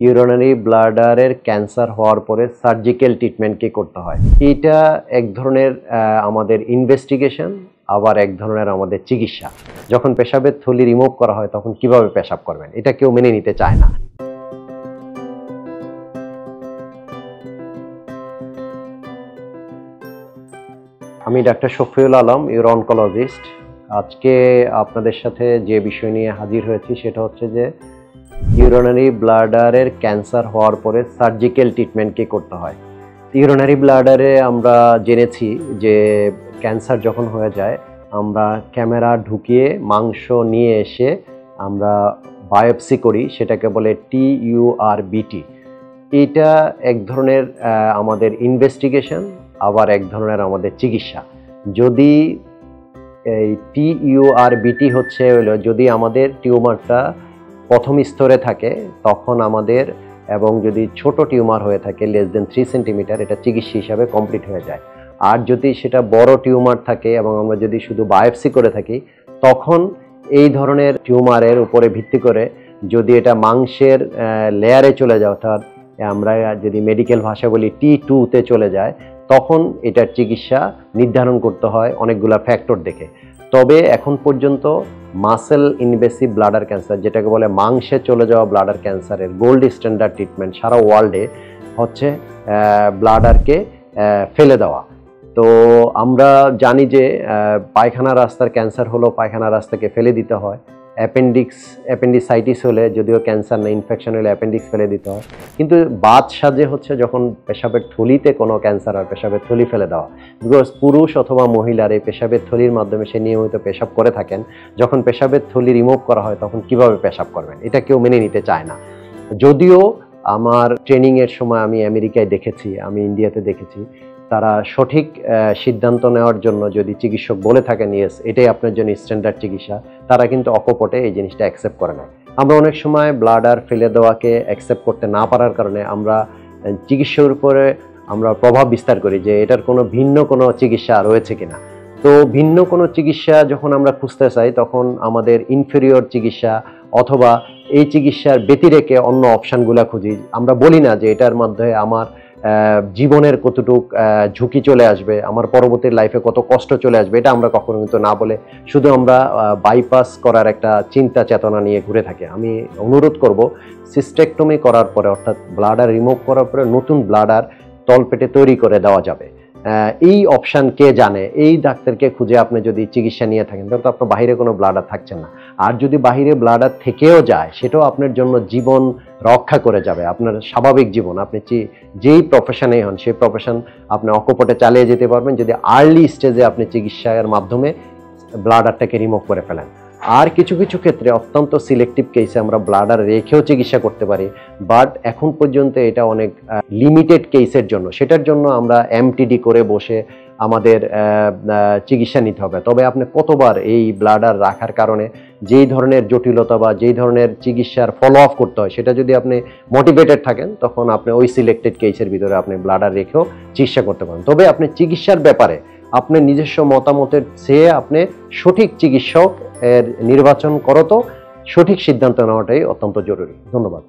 Urinary ব্লাডারের cancer হওয়ার পরে surgical treatment কি করতে হয়। এটা এক ধরনের আমাদের ইনভেস্টিগেশন, আবার এক ধরনের আমাদের চিকিৎসা। যখন পেশাবের থলি রিমুভ করা হয় তখন কিভাবে পেশাব করবেন এটা কেউ মেনে নিতে চায় না। আমি doctor Shafiul Alam, euro oncologist. আজকে আপনাদের সাথে যে বিষয় নিয়ে হাজির হয়েছি সেটা হচ্ছে যে ইউরিনারি ব্লাডারের ক্যান্সার হওয়ার পরে সার্জিক্যাল ট্রিটমেন্ট কি করতে হয়। ইউরিনারি ব্লাডারে আমরা জেনেছি যে ক্যান্সার যখন হয়ে যায় আমরা ক্যামেরা ঢুকিয়ে মাংস নিয়ে এসে আমরা বায়োপসি করি, সেটাকে বলে TURBT। এটা এক ধরনের আমাদের ইনভেস্টিগেশন, আবার এক ধরনের আমাদের চিকিৎসা। যদি এই TURBT হচ্ছে যদি আমাদের টিউমারটা প্রথম স্তরে থাকে তখন আমাদের, এবং যদি ছোট টিউমার হয়ে থাকে <3 সেন্টিমিটার, এটা চিকিৎসা হিসাবে কমপ্লিট হয়ে যায়। আর যদি সেটা বড় টিউমার থাকে এবং আমরা যদি শুধু বায়োপসি করে থাকি তখন এই ধরনের টিউমারের উপরে ভিত্তি করে যদি এটা মাংসের লেয়ারে চলে যায়, অর্থাৎ আমরা যদি মেডিকেল ভাষা বলি T2-তে চলে যায়, তখন এটার চিকিৎসা নির্ধারণ করতে হয় অনেকগুলো ফ্যাক্টর দেখে। তবে এখন পর্যন্ত মাসেল ইনভেসিভ ব্লাডার ক্যান্সার, যেটাকে বলে মাংসে চলে যাওয়া ব্লাডার ক্যান্সারের গোল্ড স্ট্যান্ডার্ড ট্রিটমেন্ট সারা ওয়ার্ল্ডে হচ্ছে ব্লাডারকে ফেলে দেওয়া। তো আমরা জানি যে পায়খানা রাস্তার ক্যান্সার হলো পায়খানা রাস্তাকে ফেলে দিতে হয়। অ্যাপেন্ডিসাইটিস হলে, যদিও ক্যান্সার না, ইনফেকশন হলে অ্যাপেন্ডিক্স ফেলে দিতে হয়। কিন্তু বাদ সাজে হচ্ছে যখন পেশাবের থলিতে কোনো ক্যান্সার হয় পেশাবের থলি ফেলে দেওয়া। বিকজ পুরুষ অথবা মহিলার এই পেশাবের থলির মাধ্যমে সে নিয়মিত পেশাব করে থাকেন, যখন পেশাবের থলি রিমুভ করা হয় তখন কিভাবে পেশাব করবেন এটা কেউ মেনে নিতে চায় না। যদিও আমার ট্রেনিংয়ের সময় আমি আমেরিকায় দেখেছি, আমি ইন্ডিয়াতে দেখেছি, তারা সঠিক সিদ্ধান্ত নেওয়ার জন্য যদি চিকিৎসক বলে থাকেন ইয়েস এটাই আপনার জন্য স্ট্যান্ডার্ড চিকিৎসা, তারা কিন্তু অকপটে এই জিনিসটা অ্যাকসেপ্ট করে না। আমরা অনেক সময় ব্লাডার ফেলে দেওয়াকে অ্যাকসেপ্ট করতে না পারার কারণে আমরা চিকিৎসার উপরে আমরা প্রভাব বিস্তার করি যে এটার কোনো ভিন্ন কোনো চিকিৎসা রয়েছে কিনা। তো ভিন্ন কোনো চিকিৎসা যখন আমরা খুঁজতে চাই তখন আমাদের ইনফেরিয়র চিকিৎসা অথবা এই চিকিৎসার ব্যতিরেকে অন্য অপশানগুলো খুঁজি। আমরা বলি না যে এটার মাধ্যমে আমার জীবনের কতটুক ঝুঁকি চলে আসবে, আমার পরবর্তী লাইফে কত কষ্ট চলে আসবে, এটা আমরা কখনো কিন্তু না বলে শুধু আমরা বাইপাস করার একটা চিন্তা চেতনা নিয়ে ঘুরে থাকি। আমি অনুরোধ করব সিস্টেক্টমি করার পরে, অর্থাৎ ব্লাডার রিমুভ করার পরে নতুন ব্লাডার তলপেটে তৈরি করে দেওয়া যাবে। এই অপশান কে জানে, এই ডাক্তারকে খুঁজে আপনি যদি চিকিৎসা নিয়ে থাকেন তাহলে তো আপনার বাহিরে কোনো ব্লাডার থাকছে না। আর যদি বাহিরে ব্লাডার থেকেও যায় সেটাও আপনার জন্য জীবন রক্ষা করে যাবে, আপনার স্বাভাবিক জীবন। আপনি যেই প্রফেশনেই হন সেই প্রফেশন আপনি অকপটে চালিয়ে যেতে পারবেন যদি আর্লি স্টেজে আপনি চিকিৎসার মাধ্যমে ব্লাডারটাকে রিমুভ করে ফেলেন। আর কিছু কিছু ক্ষেত্রে অত্যন্ত সিলেক্টিভ কেসে আমরা ব্লাডার রেখেও চিকিৎসা করতে পারি, বাট এখন পর্যন্ত এটা অনেক লিমিটেড কেসের জন্য, সেটার জন্য আমরা MTD করে বসে আমাদের চিকিৎসা নিতে হবে। তবে আপনি কতবার এই ব্লাডার রাখার কারণে যেই ধরনের জটিলতা বা যেই ধরনের চিকিৎসার ফলো আপ করতে হয় সেটা যদি আপনি মোটিভেটেড থাকেন তখন আপনি ওই সিলেক্টেড কেসের ভিতরে আপনি ব্লাডার রেখেও চিকিৎসা করতে পারেন। তবে আপনি চিকিৎসার ব্যাপারে আপনার নিজস্ব মতামতের চেয়ে আপনি সঠিক চিকিৎসক এর নির্বাচন করতো সঠিক সিদ্ধান্ত নেওয়াটাই অত্যন্ত জরুরি। ধন্যবাদ।